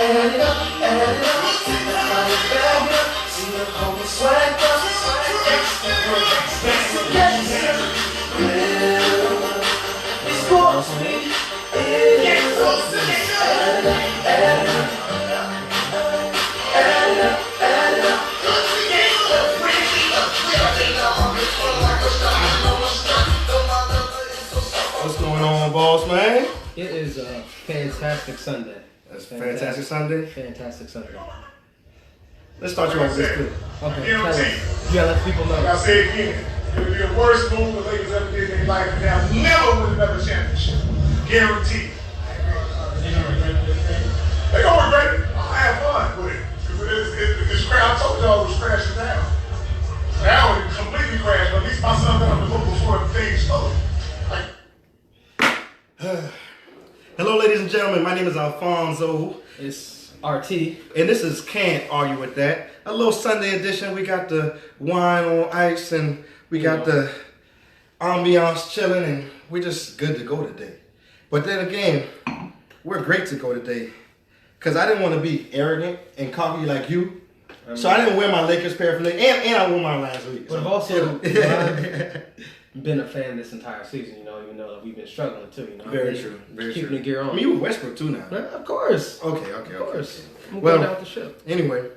Add it up, add it up. Find it back up. See the whole swag up. It's sports week. Add it up, add it up. What's going on, boss man? It is a fantastic Sunday. That's fantastic Sunday. Fantastic Sunday. Let's start you off with this clip. Okay, tell us. You gotta let people know. Like I say again, it would be the worst move the Lakers ever did in their life, and they'll never win another championship. Guaranteed. They gonna regret it. I'll have fun with it. This crowd, I told y'all it was crashing down. Now it completely crashed, but at least my son got on the book before the thing started. Hello, ladies and gentlemen. My name is Alfonso. It's RT. And this is Can't Argue With That. A little Sunday edition. We got the wine on ice and we got the ambiance chilling, and we're just good to go today. But then again, we're great to go today. Because I didn't want to be arrogant and cocky like you. So I didn't wear my Lakers paraphernalia, and I wore mine last week. But I've also been a fan this entire season, even though we've been struggling too, Very true. Very keeping true. the gear on. I mean, you were Westbrook too now. Of course. Okay. Of course. I'm Well, going down with the ship. Anyway,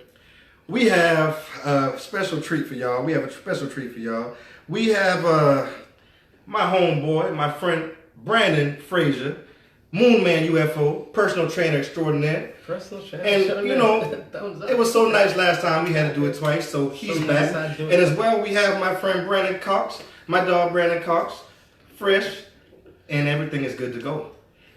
we have a special treat for y'all. We have my homeboy, my friend Brandon Frazier, Moonman UFO, personal trainer extraordinaire. Personal trainer. And it was so nice last time we had to do it twice, so he's back. And as well, we have my friend Brandon Cox, my dog Brandon Cox, fresh, and everything is good to go.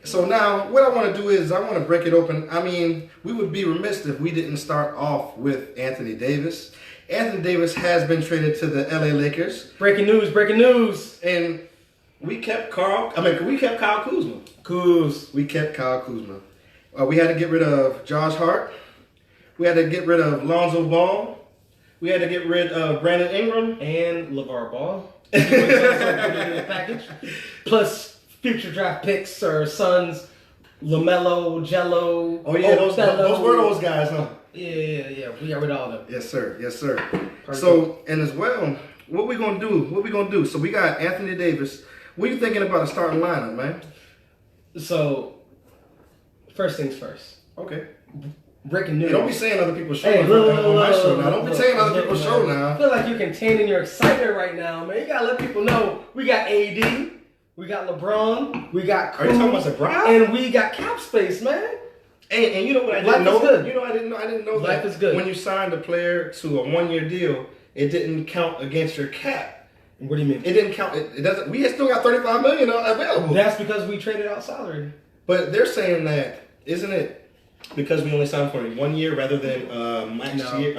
So now, what I want to do is I want to break it open. I mean, we would be remiss if we didn't start off with Anthony Davis. Anthony Davis has been traded to the LA Lakers. Breaking news. And we kept Kyle Kuzma. We kept Kyle Kuzma. We had to get rid of Josh Hart. We had to get rid of Lonzo Ball. We had to get rid of Brandon Ingram. And LeVar Ball. He was also put in the package. Plus future draft picks or Suns, LaMelo, Jello. Oh yeah, those were those guys, huh? Yeah. We got rid of all of them. Yes, sir. Perfect. So, and as well, what we gonna do? So we got Anthony Davis. What are you thinking about a starting lineup, man? So, first things first. Okay. Breaking news. Hey, don't be saying other people's show Hey, on my show now. Don't be saying other people's show now. I feel like you're containing your excitement right now, man. You gotta let people know we got AD, we got LeBron, we got Cruz, Are you talking about LeBron? and we got cap space, man. And you know what I Life didn't know? is good. You know I didn't know Life that is good. when you signed a player to a 1-year deal, it didn't count against your cap. What do you mean? It didn't count. It doesn't. We still got $35 million available. That's because we traded out salary. But they're saying that, isn't it because we only signed for a 1 year rather than a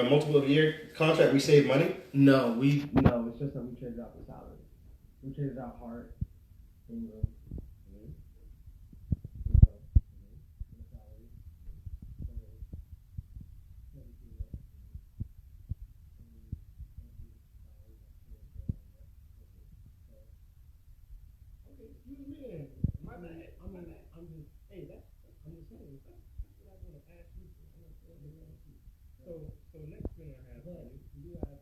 multiple year contract, we save money? No, it's just that we traded out the salary. We traded out Hart, Ingram. So next thing I have, we do have.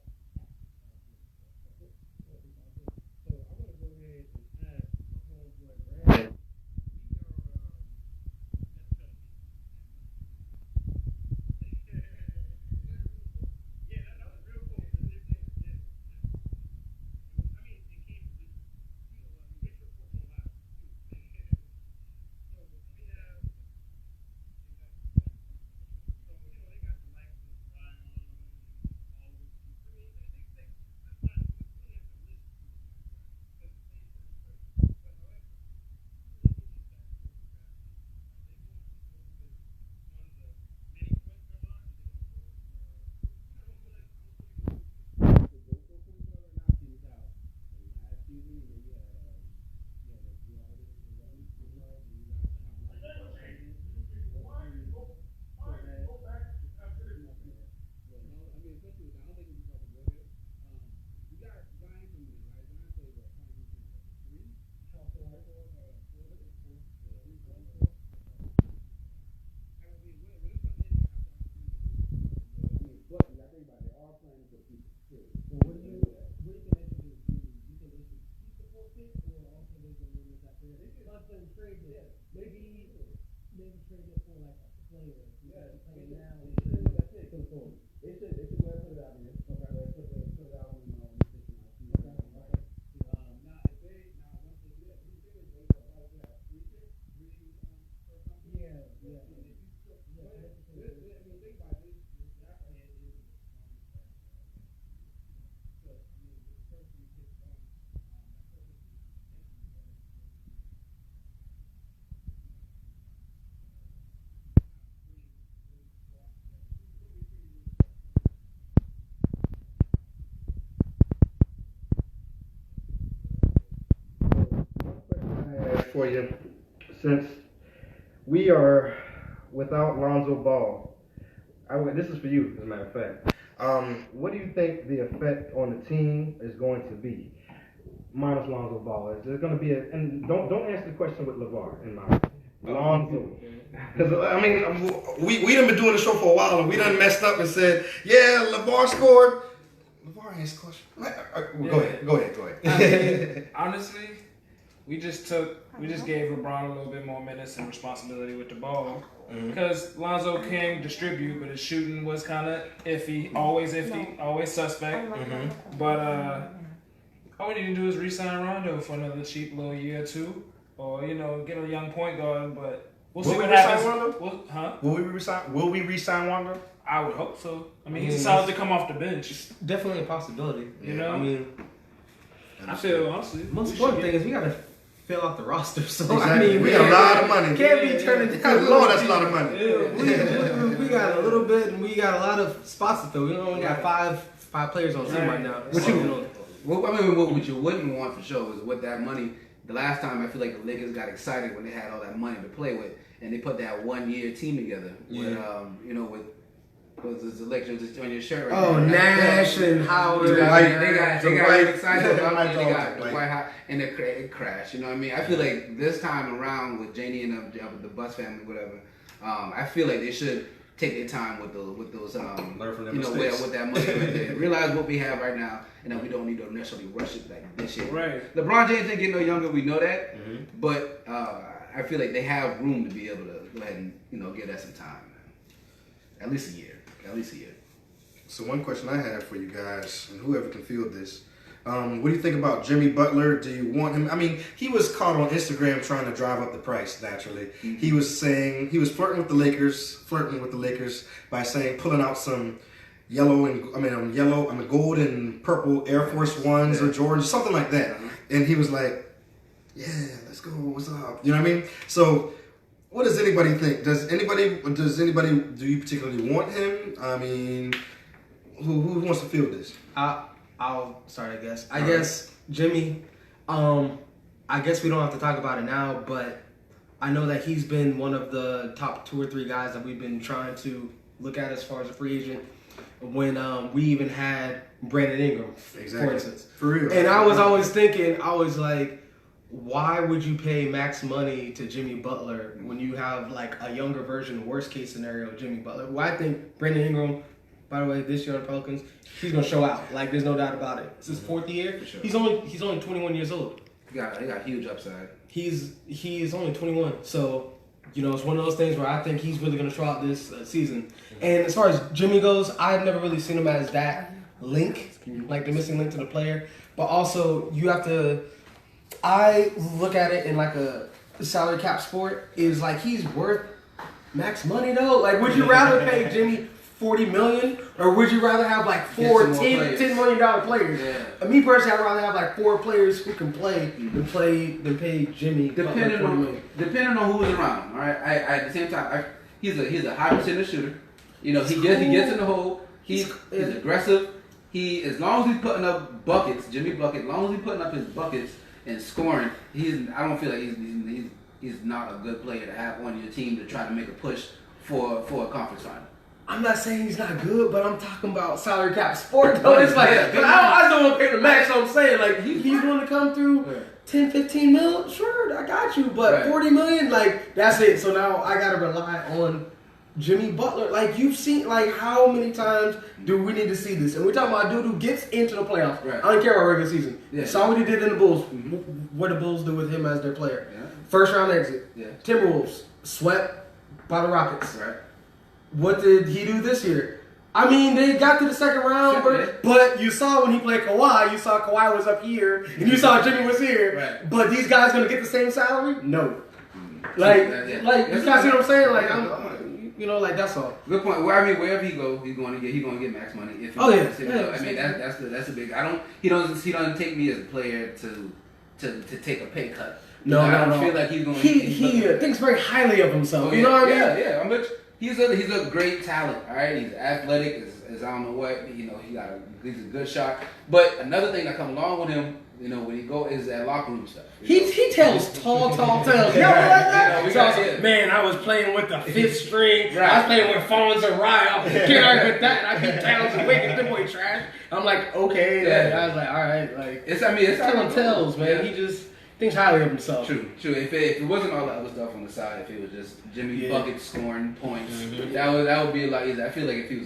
So I want to go ahead and ask my homeboy Brandon. For you, since we are without Lonzo Ball, this is for you, as a matter of fact. What do you think the effect on the team is going to be, minus Lonzo Ball? Is there going to be and don't answer the question with LeVar in mind. Lonzo, because I mean, we done been doing the show for a while, and we done messed up and said, yeah, LeVar scored. LeVar ain't scored. Go ahead. I mean, honestly. We just gave LeBron a little bit more minutes and responsibility with the ball. Because Lonzo can distribute, but his shooting was kind of iffy, always suspect. But all we need to do is re-sign Rondo for another cheap little year or two, or get a young point guard. But we'll see what happens. Will we re-sign Rondo? I would hope so. I mean, he's solid to come off the bench. It's definitely a possibility. You know, I mean, I feel honestly. Most important thing is we gotta fill out the roster. So exactly. I mean, we got a lot of money. Can't be turning down. Good Lord, that's a lot of money. We got a little bit, and we got a lot of spots to fill. We only got five players on the team right now. What you wouldn't want for sure is with that money. The last time I feel like the Lakers got excited when they had all that money to play with, and they put that 1 year team together with was the Lakers just on your shirt right now. Nash and Howard. They got really excited about it. They got the White House, and it crashed. You know what I mean? I feel like this time around with Janie and the Bus family, whatever. I feel like they should take their time with those. Learn from their with that money right there. Realize what we have right now, and that we don't need to necessarily rush it like this year. Right. LeBron James ain't getting no younger. We know that, but I feel like they have room to be able to go ahead and give that some time. Man. At least a year. So one question I have for you guys, and whoever can field this, what do you think about Jimmy Butler? Do you want him? I mean, he was caught on Instagram trying to drive up the price, naturally. He was saying, he was flirting with the Lakers by saying, pulling out some gold and purple Air Force Ones or Jordans, something like that. And he was like, yeah, let's go, what's up? You know what I mean? So, what does anybody think? Do you particularly want him? I mean, who wants to field this? I'll start, I guess. I guess Jimmy, I guess we don't have to talk about it now, but I know that he's been one of the top 2 or 3 guys that we've been trying to look at as far as a free agent when we even had Brandon Ingram, for instance. For real. And I was always thinking, like, why would you pay max money to Jimmy Butler when you have like a younger version, worst case scenario of Jimmy Butler? Well, I think Brandon Ingram, by the way, this year on the Pelicans, he's gonna show out. Like, there's no doubt about it. It's his 4th year. For sure. He's only 21 years old. He got huge upside. He's only 21. So, it's one of those things where I think he's really gonna show out this season. And as far as Jimmy goes, I've never really seen him as that link, like the missing link to the player. But also, you have to. I look at it in like a salary cap sport is like he's worth max money though. Like, would you rather pay Jimmy $40 million or would you rather have like 4 $10 million players? Yeah. Me personally, I'd rather have like 4 players who can play than pay Jimmy. Depending on who's around. All right. At the same time, he's a high percentage shooter. He gets in the hole. He's aggressive. As long as he's putting up buckets, Jimmy Bucket. As long as he's putting up his buckets and scoring, I don't feel like he's not a good player to have on your team to try to make a push for a conference final. I'm not saying he's not good, but I'm talking about salary cap sport though. It's like, I just don't want to pay the max. So I'm saying, like, he's going to come through 10, 15 mil. Sure, I got you, but 40 million, like, that's it. So now I got to rely on Jimmy Butler. Like, you've seen, like, how many times do we need to see this? And we're talking about a dude who gets into the playoffs. Right. I don't care about regular season. Yeah. Saw what he did in the Bulls. What the Bulls do with him as their player. Yeah. First round exit. Yeah. Timberwolves swept by the Rockets. Right. What did he do this year? I mean, they got to the second round, but you saw when he played Kawhi, you saw Kawhi was up here, and you saw Jimmy was here. Right. But these guys gonna get the same salary? No. Like you guys see what I'm saying? Like, like that's all. Good point. Well, I mean, wherever he go, he's going to get max money. If he I mean, that's a big. He doesn't take me as a player to take a pay cut. No, I don't feel like he's going. He thinks very highly of himself. You know what I mean? Yeah. I mean, he's a great talent. All right, he's athletic. As I don't know what he's a good shot. But another thing that comes along with him, when he go is that locker room stuff. He tells tall tales. Man, I was playing with the fifth string. Right. I was playing with Fonz and Ryan. With that, and I beat Towns and Wiggins. Them boy trash. I'm like, okay. I was like, all right. Like, it's telling tales, man. Yeah. He just thinks highly of himself. True. If it wasn't all that other stuff on the side, if it was just Jimmy bucket scoring points, that would be a lot easier. I feel like if he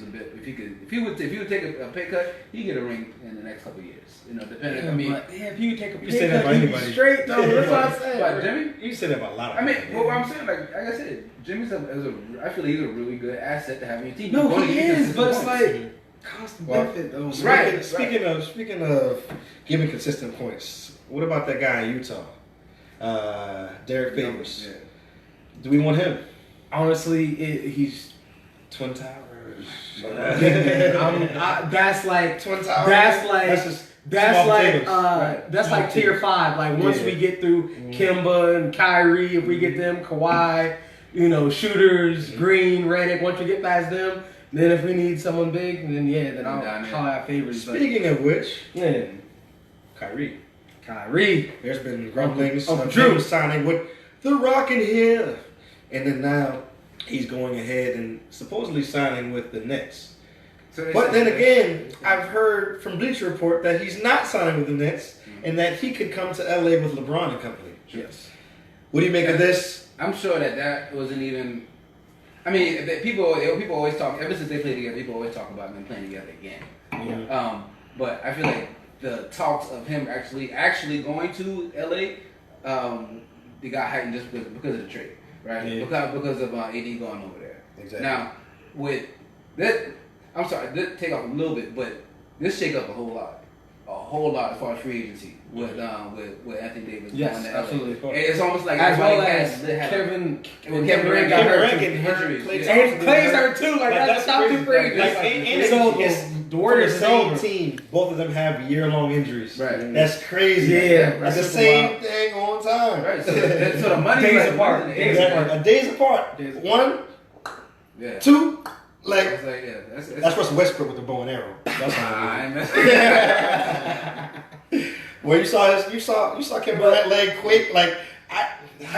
would take a pay cut, he'd get a ring in the next couple of years. Depending. Yeah, I mean, if you take a pay say that cut, about you anybody. straight though. That's what I'm saying. But Jimmy, you say that about a lot of people. I mean, people. what I'm saying, like I said, Jimmy's I feel like he's a really good asset to have in your team. No, he is, but it's like constant benefit though. Speaking of giving consistent points, what about that guy in Utah? Derek Favors. Yeah. Do we want him? Honestly, he's Twin Towers. That's like Twin Towers. That's like tier 5. Like once we get through Kemba and Kyrie, if we get them, Kawhi, shooters, Green, Redick. Once we get past them, then if we need someone big, then I'll have Favors. Speaking of which, Kyrie. There's been grumblings of Drew signing with the Rocket here. And then now he's going ahead and supposedly signing with the Nets. But then again, I've heard from Bleacher Report that he's not signing with the Nets and that he could come to LA with LeBron and company. Yes. What do you make of this? I'm sure that wasn't even. I mean, people always talk, ever since they played together, people always talk about them playing together again. Yeah. But I feel like the talks of him actually going to LA, they got heightened just because of the trade, right? Yeah. Because of AD going over there. Exactly. Now, with that, I'm sorry, this take off a little bit, but this shake up a whole lot as far as free agency with Anthony Davis. Yes, going to LA. absolutely. It's almost like as well as Kevin Durant got hurt. And Clay's hurt too. Like that's the top 2 free agents. So the Warriors is over. Team, both of them have year-long injuries. Right. That's crazy. Yeah. That's the same thing on time. Right. So the money days apart. Days apart. 1, 2. Like, that's Russell Westbrook with the bow and arrow. That's Well, you saw Kevin Durant leg quick. Like I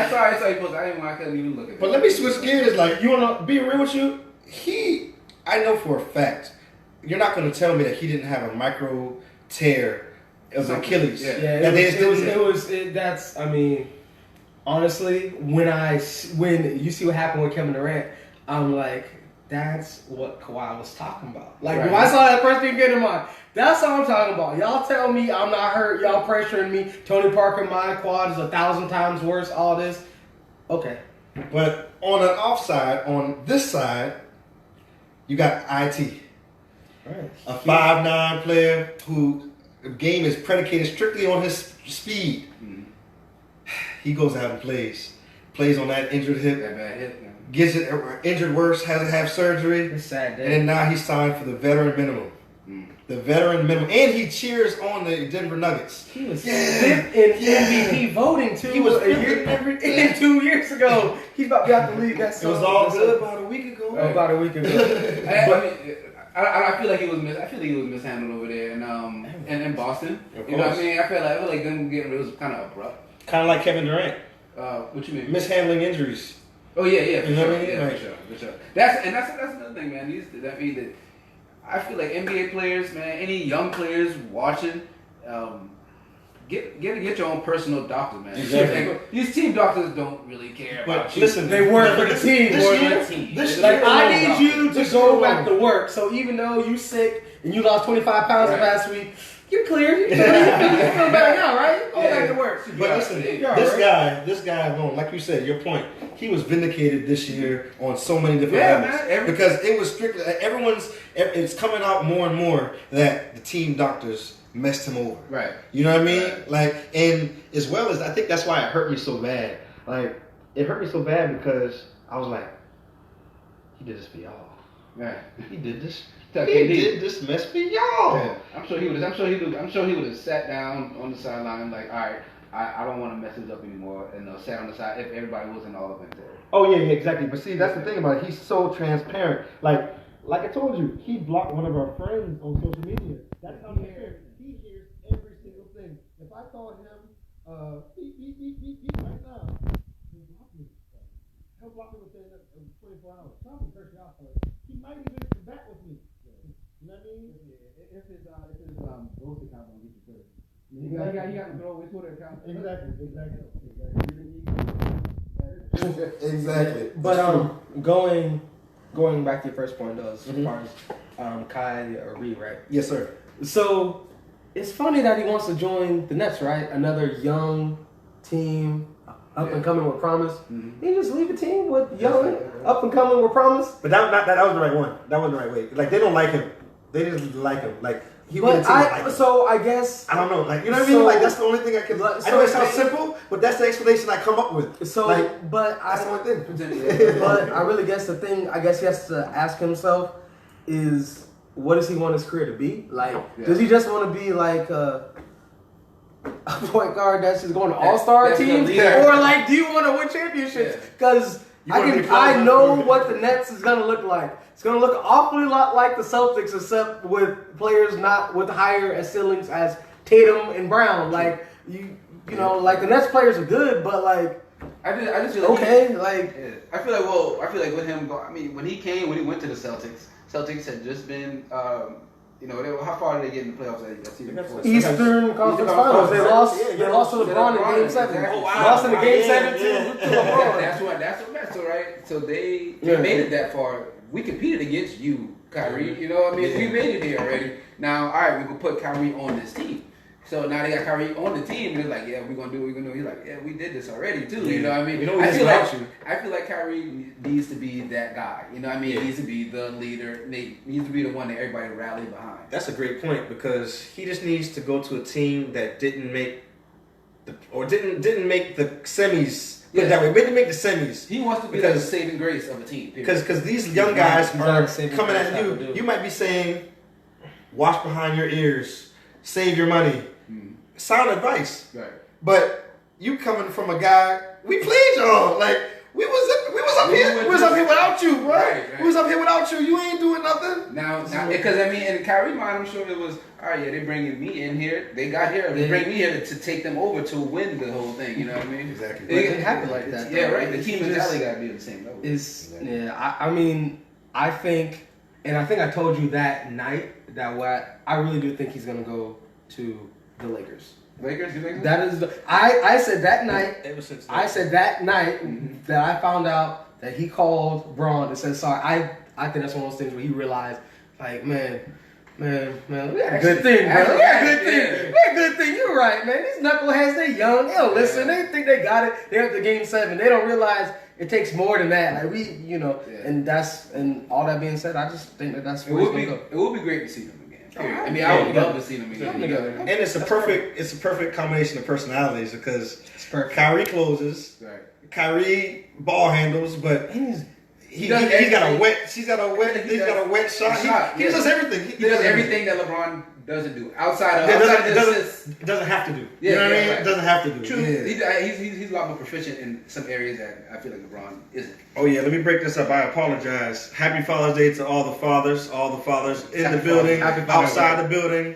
saw he posted. I couldn't even look at it. But let me switch gears. Like, you wanna be real with you? I know for a fact, you're not gonna tell me that he didn't have a micro tear of Achilles. That's. I mean, honestly, when you see what happened with Kevin Durant, I'm like, that's what Kawhi was talking about. Like, when I saw that first thing get him on, that's what I'm talking about. Y'all tell me I'm not hurt. Y'all pressuring me. Tony Parker, my quad is 1,000 times worse. All this. Okay. But on an offside, on this side, you got IT. Right. A 5'9" player whose game is predicated strictly on his speed. Mm-hmm. He goes out and plays on that injured hip. That bad hip. Gets it injured worse, has to have surgery. It's sad day. And then now he's signed for the veteran minimum. The veteran minimum. And he cheers on the Denver Nuggets. He was fifth in MVP voting too. He was everything 2 years ago. He's about to be out the league. It was all good about a week ago. About a week ago. I feel like he was mishandled over there in Boston. You know what I mean? I feel like them getting rid was kind of abrupt. Kind of like Kevin Durant. What you mean? Mishandling injuries. Oh yeah, you know what I mean? Yeah, for sure. That's another thing, man. I feel like NBA players, man, any young players watching, get your own personal doctor, man. Exactly. These team doctors don't really care about you. Listen, they work for the team. I need you to go back to work. So even though you sick and you lost 25 pounds last week, You're clear. You feel better now, right? Go back to work. But listen, this guy alone, like you said, your point, he was vindicated this year on so many different levels. Man, because it was strictly, it's coming out more and more that the team doctors messed him over. Right. You know what I mean? Right. Like, and as well as, I think that's why it hurt me so bad. Like, it hurt me so bad because I was like, he did this for y'all. Right. He did this. He did this mess for y'all. Yeah. I'm sure he would have sat down on the sideline like, all right, I don't want to mess this up anymore, and sat on the side if everybody wasn't all up in there. Oh yeah, exactly. But see, that's the thing about it. He's so transparent. Like I told you, he blocked one of our friends on social media. That's how transparent. He hears every single thing. If I call him, beep right now, he'll block me. He'll block me within 24 hours. Something curse you out for it. He might even come back with me. You know what I mean? If his ghost account don't get you first. You got to throw his Twitter account. Exactly. But going back to your first point though, as far as Kyrie, right? Yes, sir. So it's funny that he wants to join the Nets, right? Another young team, up and coming with promise. Mm-hmm. He just leave a team with young, up and coming with promise. But that was the right one. That was the right way. Like, they don't like him. They didn't like him. Like, he wouldn't like him. So I guess I don't know. Like, you know what I mean? Like, that's the only thing I can. I know it sounds simple, but that's the explanation I come up with. So, like, but that's the only thing. But I really guess the thing I guess he has to ask himself is, what does he want his career to be? Like, does he just want to be like a point guard that's just going to all-star teams, or like, do you want to win championships? Because I know what the Nets is gonna look like. It's gonna look awfully lot like the Celtics, except with players not with higher ceilings as Tatum and Brown. Like you know, like the Nets players are good, but like I just feel like I feel like with him, I mean, when he went to the Celtics had just been. How far did they get in the playoffs that season? Eastern Conference Finals. They lost to LeBron in Game 7. Exactly. Oh, wow. Lost in the Game 7 to LeBron. That's what right? So they made it that far. We competed against you, Kyrie. You know what I mean? We made it here already. Now, all right, we can put Kyrie on this team. So now they got Kyrie on the team, and they're like, yeah, we're gonna do what we're gonna do. He's like, yeah, we did this already too. You know what I mean? I feel like Kyrie needs to be that guy. You know what I mean? He needs to be the leader. He needs to be the one that everybody rally behind. That's a great point, because he just needs to go to a team that didn't make the semis. Put it that way, didn't make the semis. He wants to be like the saving grace of a team. Because these young guys are coming at you. You might be saying, "Wash behind your ears, save your money." Sound advice, right? But you coming from a guy, we played y'all. Like we was up here without you, bro. Right. We was up here without you. You ain't doing nothing. Now, because I mean, in Kyrie's mind, I'm sure it was, all right, yeah, they bringing me in here. They got here. They bring me here to take them over to win the whole thing. You know what I mean? Exactly. It happened like that. Yeah, right. The team mentality got to be at the same level. I mean, I think I told you that night that I really do think he's gonna go to the Lakers. Lakers, you think? That is I said that night. I said that night that I found out that he called Braun and said sorry. I think that's one of those things where he realized, like, man, we got a good thing, bro. We got a good thing. You're right, man. These knuckleheads, they young. They don't listen. They think they got it. They're at the Game 7. They don't realize it takes more than that. Like and all that being said, I just think that's where he's gonna go. It would be great to see them. I mean, I would love to see them again. And it's a perfect combination of personalities, because Kyrie closes, right. Kyrie ball handles, but he's got a wet shot. He does everything. He does everything that LeBron doesn't do. It doesn't have to do. You know what I mean? It doesn't have to do. True. Yeah. He's a lot more proficient in some areas that I feel like LeBron isn't. Oh yeah, let me break this up. I apologize. Happy Father's Day to all the fathers in the building, outside the building,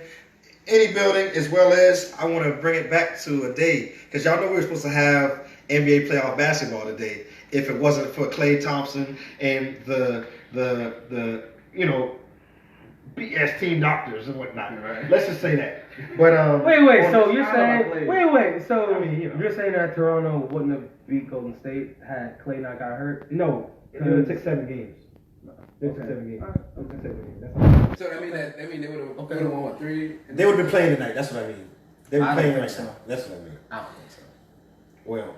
any building, as well as I want to bring it back to a day, because y'all know we were supposed to have NBA playoff basketball today. If it wasn't for Klay Thompson and the BS team doctors and whatnot. Right. Let's just say that. But So you're saying you're saying that Toronto wouldn't have beat Golden State had Klay not got hurt? No, it took 7 games. So I mean they would have won what, 3? They would have been playing tonight. That's what I mean. They were I playing don't right think now. That's what I mean. I don't think so. Well,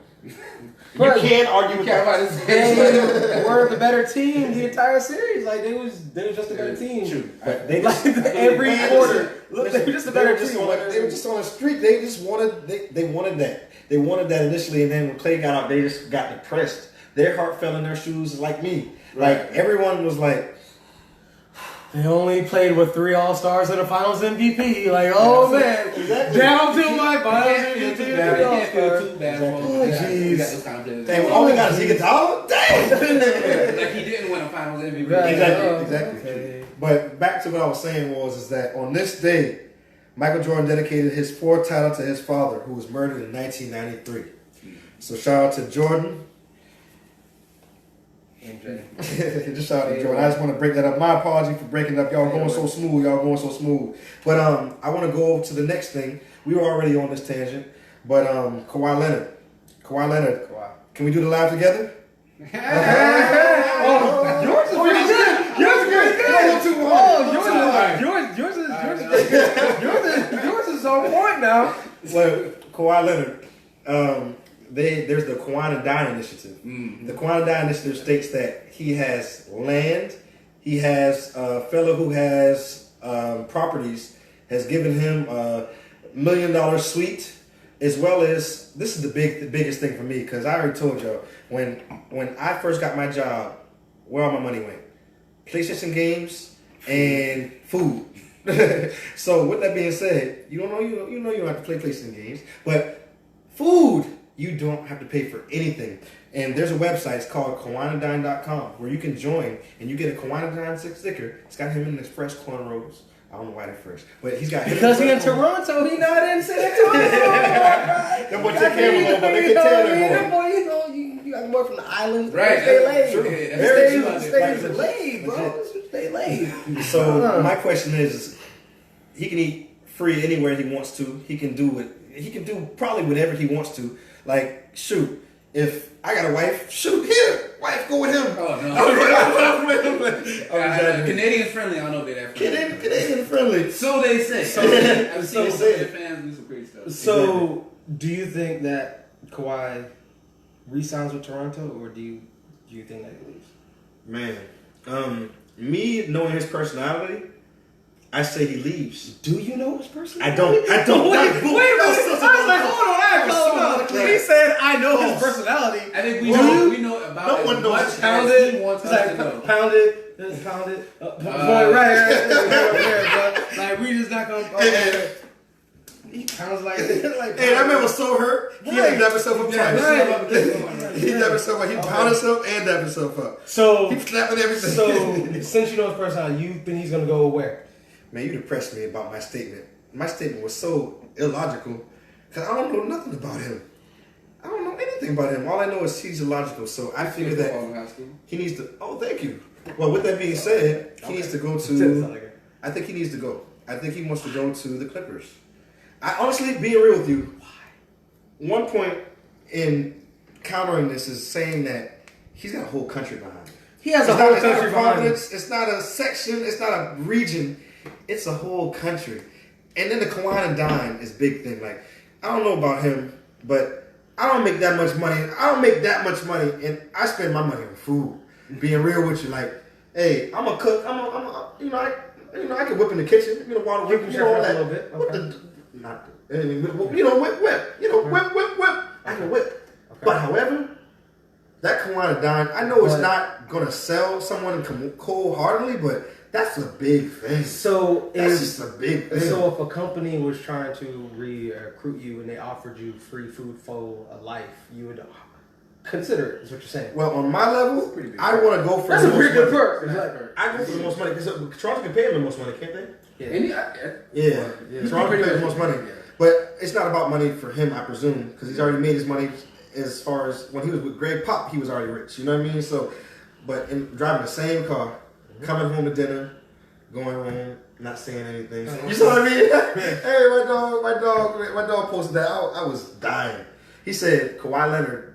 But you can't argue with that. They were the better team the entire series. Like they was just a better team. True. But they Like just, every quarter, they were just a better team. They were just on a streak. They just wanted. They wanted that. They wanted that initially, and then when Clay got out, they just got depressed. Their heart fell in their shoes, like me. Like everyone was like, They only played with 3 All-Stars and a Finals MVP. Like, oh man, Exactly. down to my Finals Can't MVP. feel too bad for him. Oh, We jeez. got those kind of players. "Damn, all we got is Iguodala." Dang. Like he didn't win a Finals MVP. Right. Exactly. Okay. But back to what I was saying is that on this day, Michael Jordan dedicated his 4th title to his father, who was murdered in 1993. So shout out to Jordan. MJ. Just shout out to Jordan. I just want to break that up. My apology for breaking up. Y'all going so smooth. But I want to go over to the next thing. We were already on this tangent. But Kawhi Leonard. Can we do the live together? Oh, yours is pretty good. Yours is pretty good. Yours is on point now. Well, Kawhi Leonard. There's the Kawhi and Dine Initiative. The Kawhi and Dine Initiative states that he has land. He has a fellow who has properties, has given him a $1 million suite, as well as, this is the biggest thing for me, because I already told y'all, when I first got my job, where all my money went? PlayStation games and food. So with that being said, you don't have to play PlayStation games, but food, you don't have to pay for anything. And there's a website, it's called KawhiandDine.com, where you can join and you get a Kawhi and Dine sticker. It's got him in his fresh cornrows. I don't know why they're fresh, but he's got him Because he in fresh cornrows. Toronto, he not in San Antonio. That boy take care of him, but they can tell him That more. boy, you got more from the islands. Right. Stay laid. True. Stay laid, bro. Stay laid. So my question is, he can eat free anywhere he wants to. He can do it. He can do probably whatever he wants to. Like, shoot, if I got a wife, shoot, here, wife, go with him. Oh no. Exactly. Canadian friendly. I don't know if they're that friendly. Canadian friendly. So they say. I've seen some of their fans do some crazy stuff. So, do you think that Kawhi re-signs with Toronto, or do you think that he leaves? Man, me knowing his personality, I say he leaves. Do you know his personality? I don't. Wait, I was like, hold on, he said, I know his personality. I think we know about No as one knows. much Pound as it. he wants He's us like, to know. pound it. Right. Like, we just not gonna. He pounds like that. Hey, that man was so hurt. He had to dab himself up twice. Right. He dab himself up. He pounded himself and dabbed himself up. So, He slapping everything. so since you know his personality, you think he's gonna go where? Man, you depressed me about my statement. My statement was so illogical because I don't know nothing about him. I don't know anything about him. All I know is he's illogical. So I figure that High school. he needs to. Oh, thank you. Well, with that being said, he needs to go to. I think he needs to go. I think he wants to go to the Clippers. I honestly, being real with you, one point in countering this is saying that he's got a whole country behind him. He has It's a whole not a country behind him. province. It's not a section. It's not a region. It's a whole country. And then the Kawhi and Dine is big thing. Like, I don't know about him, but I don't make that much money. I don't make that much money, and I spend my money on food. Being real with you, like, hey, I'm a cook. I can whip in the kitchen. Water whip, all that. a little bit. Okay. Whip. I can whip. Okay. But however, that Kawhi and Dine, I know it's not gonna sell someone cold-heartedly, but that's a big thing. So That's just a big thing. So if a company was trying to recruit you and they offered you free food for a life, you would consider it. Is what you're saying? Well, on my level, pretty big I want to go for That's the a most pretty good money. perk. I go for the most money because Toronto can pay him the most money, can't they? Yeah. Yeah. Toronto can pay him the most money. But it's not about money for him, I presume, because he's already made his money as far as when he was with Greg Pop, he was already rich. You know what I mean? So, but in driving the same car, coming home to dinner, going home, not saying anything. You see what I mean? Hey, my dog posted that. I was dying. He said Kawhi Leonard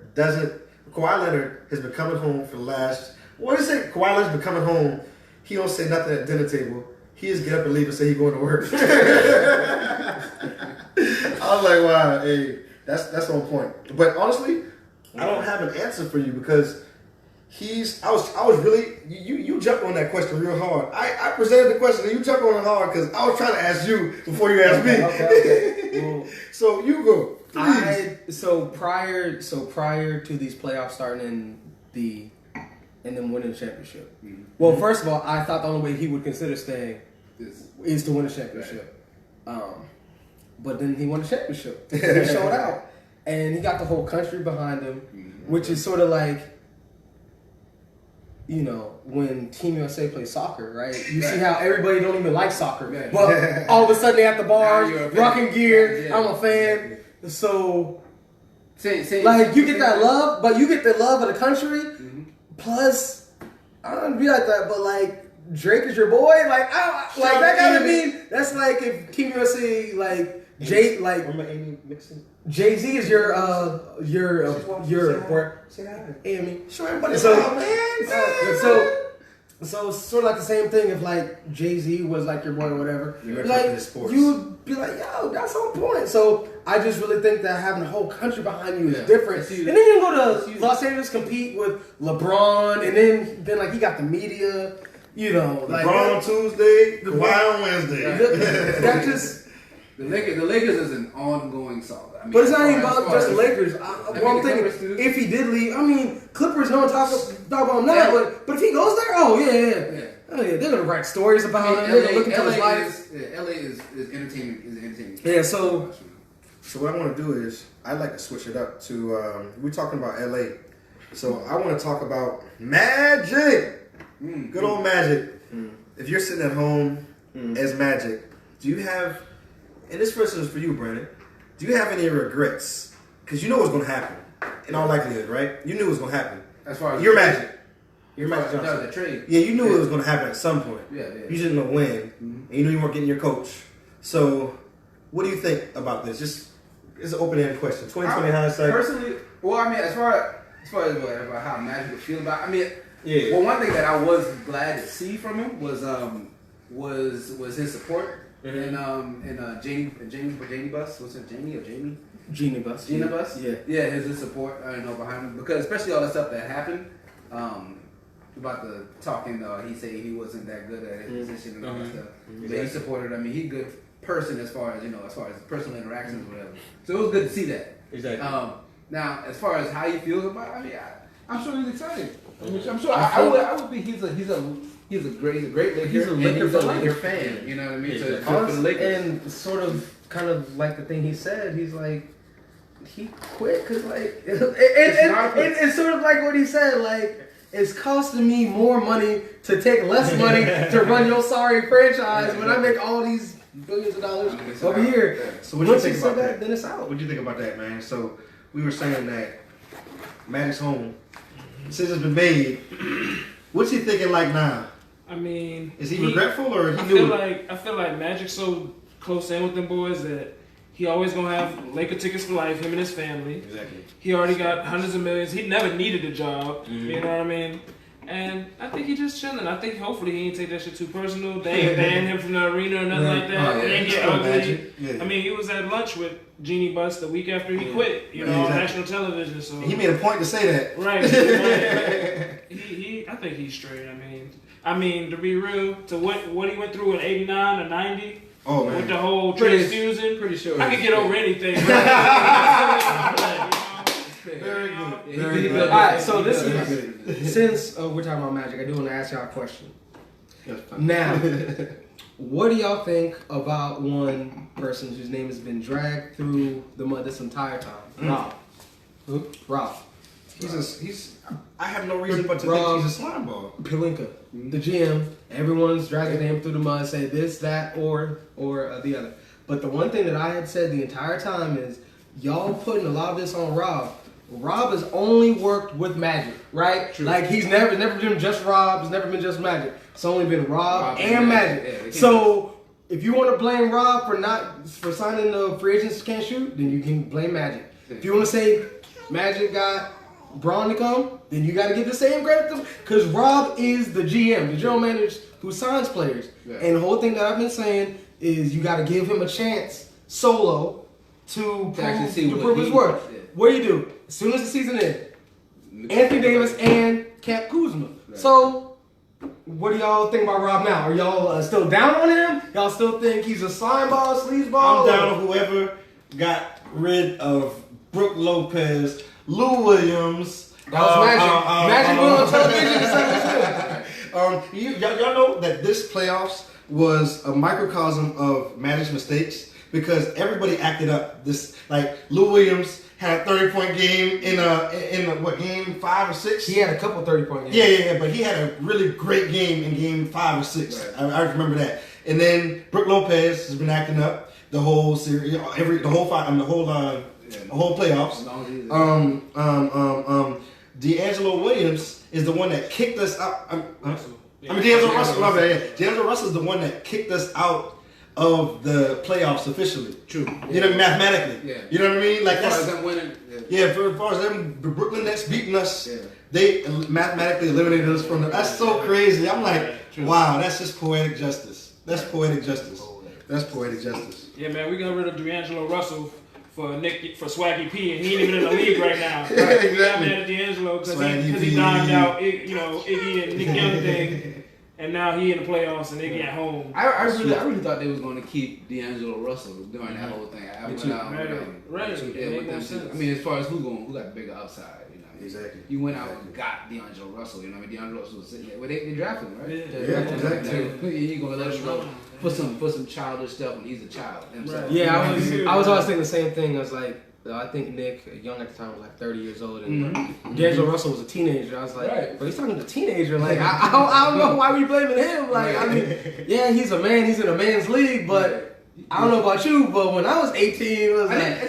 has been coming home for the last. What is it? Kawhi Leonard's been coming home he don't say nothing at dinner table. He just get up and leave and say he going to work. I was like, wow, hey, that's on point. But honestly, I don't have an answer for you because I was really you jumped on that question real hard. I presented the question and you jumped on it hard because I was trying to ask you before you asked me. Okay. Well, so you go. So prior to these playoffs starting and then winning the championship. Mm-hmm. Well, first of all, I thought the only way he would consider staying is to win a championship. But then he won the championship. He showed out. And he got the whole country behind him, which is sort of like, you know, when Team USA plays soccer, right? You see how everybody don't even like soccer. But all of a sudden they at the bars, rocking gear. I'm a fan. So, like, you get that love, but you get the love of the country. Mm-hmm. Plus, I don't be like that, but like, Drake is your boy. Like, that gotta mean, that's like if Team USA, like, Jay-Z is your say hi. Amy. Sure, everybody. So it's sort of like the same thing if like Jay-Z was like your boy or whatever. Like you'd be like, yo, that's on point. So I just really think that having a whole country behind you is different. And then you go to Los Angeles, compete with LeBron, and then like he got the media. You know, LeBron on Tuesday, Kawhi on Wednesday. That just. The Lakers is an ongoing saga. I mean, but it's not even about just the Lakers. I'm thinking if he did leave, I mean, Clippers don't talk about him now, but if he goes there, oh yeah, they're gonna write stories about him. They're gonna look into his life. LA is entertainment. Yeah, so what I want to do is I'd like to switch it up to we're talking about LA, so I want to talk about Magic. Good old Magic. If you're sitting at home as Magic, do you have? And this question is for you, Brandon. Do you have any regrets? Because you know what's going to happen. In all likelihood, right? You knew it was going to happen. As far as you're Magic. You're Magic Johnson. The trade. Yeah, you knew it was going to happen at some point. Yeah. You didn't know when. And you knew you weren't getting your coach. So, what do you think about this? Just, it's an open-ended question. 2020 hindsight. Personally, well, I mean, as far as about how Magic would feel about, I mean, well, one thing that I was glad to see from him was his support. And Janie Bus, what's it, Janie or Jamie? Genie Bus. Gina Bus? Yeah, his support, behind him. Because especially all the stuff that happened, about the talking, he said he wasn't that good at his position and all that stuff. But he supported, I mean, he's a good person as far as personal interactions or whatever. So it was good to see that. Exactly. Now, as far as how he feels about it, I mean, I'm sure he's excited. I'm sure I would be, he's a great Laker. He's a Laker fan. You know what I mean? Yeah, for the Lakers. And sort of, kind of like the thing he said, he's like, he quit because like, it's sort of like what he said, like, it's costing me more money to take less money to run your sorry franchise when I make all these billions of dollars over here. Yeah. So what do you think about that? Then it's out. What do you think about that, man? So we were saying that Magic's home. Decision's been made. What's he thinking like now? I mean, is he regretful or he knew? I feel like Magic's so close in with them boys that he always gonna have Laker tickets for life. Him and his family. Exactly. He already got hundreds of millions. He never needed a job. You know what I mean? And I think he just chilling. I think hopefully he ain't take that shit too personal. They ain't ban him from the arena or nothing like that. They ain't get ugly. I mean, he was at lunch with Jeannie Buss the week after he quit. You know, on national television. So he made a point to say that. Right. I think he's straight. I mean, to be real, to what he went through in '89 or '90. Oh man. With the whole transfusion, pretty sure I could get over anything. Very good. Very good. All right, so this is since we're talking about Magic, I do want to ask y'all a question. Now, what do y'all think about one person whose name has been dragged through the mud this entire time? Rob. Who? Rob. I have no reason but to think he's a slime ball. Pelinka, the GM. Everyone's dragging him through the mud, saying this, that, or the other. But the one thing that I had said the entire time is, y'all putting a lot of this on Rob. Rob has only worked with Magic, right? True. Like he's never been just Rob. It's never been just Magic. It's only been Rob and Magic. Yeah, so if you want to blame Rob for signing the free agents can't shoot, then you can blame Magic. If you want to say Magic got Braun to come, then you got to give the same credit to because Rob is the GM, the general manager who signs players. Yeah. And the whole thing that I've been saying is you got to give him a chance solo to prove his worth. Yeah. What do you do? As soon as the season ends, Anthony Davis and Cap Kuzma. Right. So, what do y'all think about Rob now? Are y'all still down on him? Y'all still think he's a slime ball, sleazeball? I'm down on whoever got rid of Brook Lopez, Lou Williams. That was Magic. Magic went on television. Y'all know that this playoffs was a microcosm of Magic's mistakes because everybody acted up. This like Lou Williams had a 30-point game in what game 5 or 6? He had a couple 30-point games. Yeah, but he had a really great game in game 5 or 6. Right. I remember that. And then Brook Lopez has been acting up the whole series, the whole playoffs. D'Angelo Williams is the one that kicked us out. D'Angelo Russell. My bad. D'Angelo Russell is the one that kicked us out of the playoffs officially. True. You know, mathematically. Yeah. You know what I mean? Like as far as them winning. Yeah, for as far as them, the Brooklyn Nets beating us, they mathematically eliminated us from the. That's so crazy. I'm like, wow, that's just poetic justice. That's poetic justice. That's poetic justice. Yeah, man, we got rid of D'Angelo Russell for Swaggy P, and he ain't even in the league right now. Right? Exactly. We got mad at D'Angelo because he knocked out Iggy and Nick Young thing, and now he in the playoffs and Iggy at home. I really thought they was going to keep D'Angelo Russell during that whole thing. Right. I mean, as far as who got the bigger upside. Exactly. You went out and got D'Angelo Russell. You know what I mean? D'Angelo Russell was sitting there. Well, they drafted him, right? Yeah, exactly. You gonna let him go for some childish stuff when he's a child. Right. Yeah, I was always thinking the same thing. I was like, I think Nick, young at the time, was like 30 years old, and D'Angelo Russell was a teenager. I was like, but he's talking to a teenager. Like, I don't know why we blaming him. Like, I mean, yeah, he's a man. He's in a man's league, but. I don't know about you, but when I was 18, it was like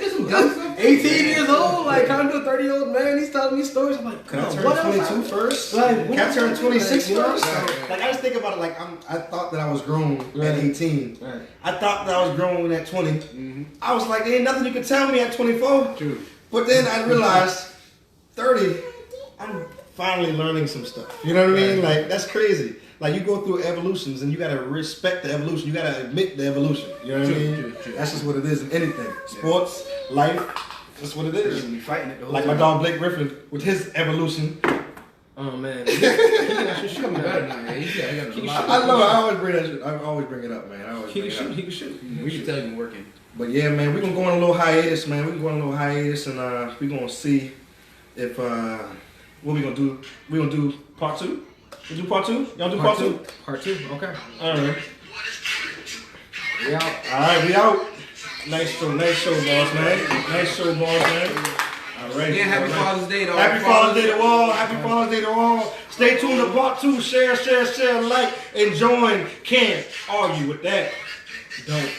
18 years old, like trying to do a 30-year-old man. He's telling me stories. I'm like, can I turn 22 first? Like, can I turn 26 first? Like, I just think about it like I thought that I was grown at 18. Right. I thought that I was grown at 20. Mm-hmm. I was like, there ain't nothing you can tell me at 24. True. But then I realized 30, I'm finally learning some stuff. You know what I mean? Like, that's crazy. Like, you go through evolutions and you gotta respect the evolution. You gotta admit the evolution. You know what I mean? True. That's just what it is in anything. Sports, life, that's what it is. You're fighting it the whole like time. my dog Blake Griffin with his evolution. Oh man. He's coming better now, man. I love it. I always bring that shit. I always bring it up, man. He can shoot. We should tell him working. But yeah, man, we're gonna go on a little hiatus, man. We're gonna go on a little hiatus and we're gonna see if what we gonna do. We're gonna do part 2. We do part 2? Y'all do part 2? Part 2, okay. Alright. We out. Alright, we out. Nice show, boss, man. Nice show, boss, man. Alright. Again, happy Father's Day to all. Happy Father's Day to all. Happy Father's Day to all. Stay tuned to part 2. Share, like, and join. Can't argue with that. Don't.